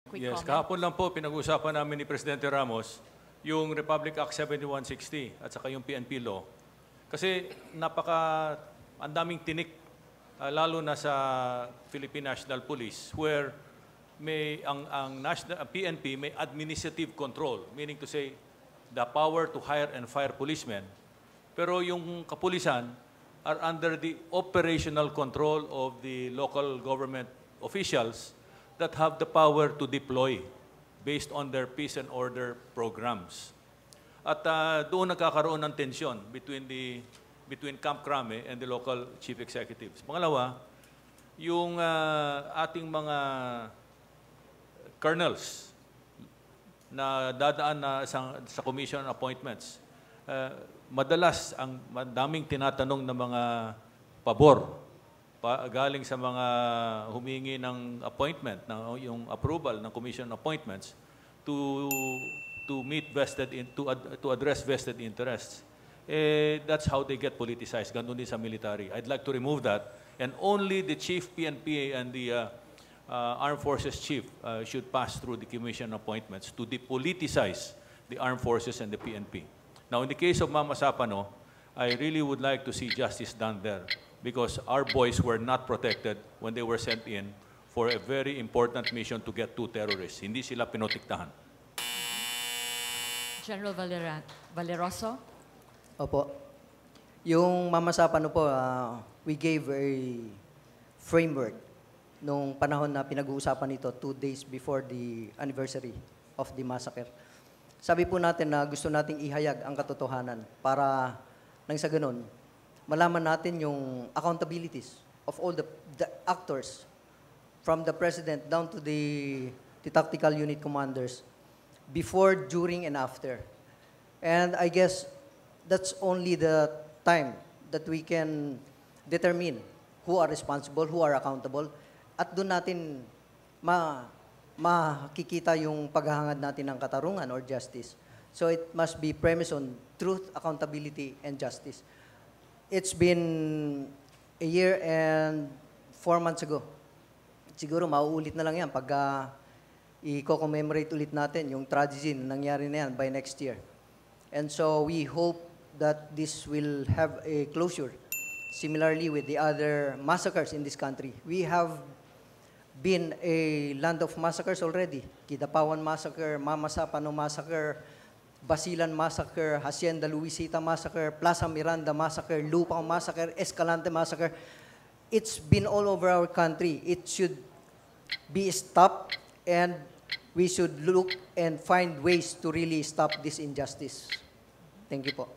Quick Yes, comment. kahapon lang po pinag-usapan namin ni Presidente Ramos yung Republic Act 7160 at saka yung PNP law. Kasi ang daming tinik, lalo na sa Philippine National Police, where ang PNP may administrative control, meaning to say the power to hire and fire policemen. Pero yung kapulisan are under the operational control of the local government officials that have the power to deploy based on their peace and order programs. At doon nagkakaroon ng tensyon between Camp Crame and the local chief executives. Pangalawa, yung ating mga colonels na dadaan na sa commission appointments, madalas ang madaming tinatanong ng mga pabor galing sa mga humingi ng appointment, yung approval ng commission appointments to address vested interests. That's how they get politicized. Ganun din sa military. I'd like to remove that, and only the chief PNP and the Armed Forces chief should pass through the commission appointments to depoliticize the Armed Forces and the PNP. Now, in the case of Mama Sapano, I really would like to see justice done there because our boys were not protected when they were sent in for a very important mission to get two terrorists. Hindi sila pinotektahan. General Valeroso. Opo. Yung Mama Sapano po, we gave a framework nung panahon na pinag-uusapan ito 2 days before the anniversary of the massacre. Sabi po natin na gusto nating ihayag ang katotohanan para nang sa ganun, malaman natin yung accountabilities of all the actors from the President down to the tactical unit commanders before, during, and after. And I guess that's only the time that we can determine who are responsible, who are accountable, at doon natin makikita yung paghahangad natin ng katarungan or justice. So it must be premised on truth, accountability, and justice. It's been a year and 4 months ago. Siguro mauulit na lang yan pag i-commemorate ulit natin yung tragedy na nangyari na yan by next year. And so we hope that this will have a closure. Similarly with the other massacres in this country. We have been a land of massacres already. Kidapawan Massacre, Mama Sapano Massacre, Basilan Massacre, Hacienda Luisita Massacre, Plaza Miranda Massacre, Lupao Massacre, Escalante Massacre. It's been all over our country. It should be stopped, and we should look and find ways to really stop this injustice. Thank you po.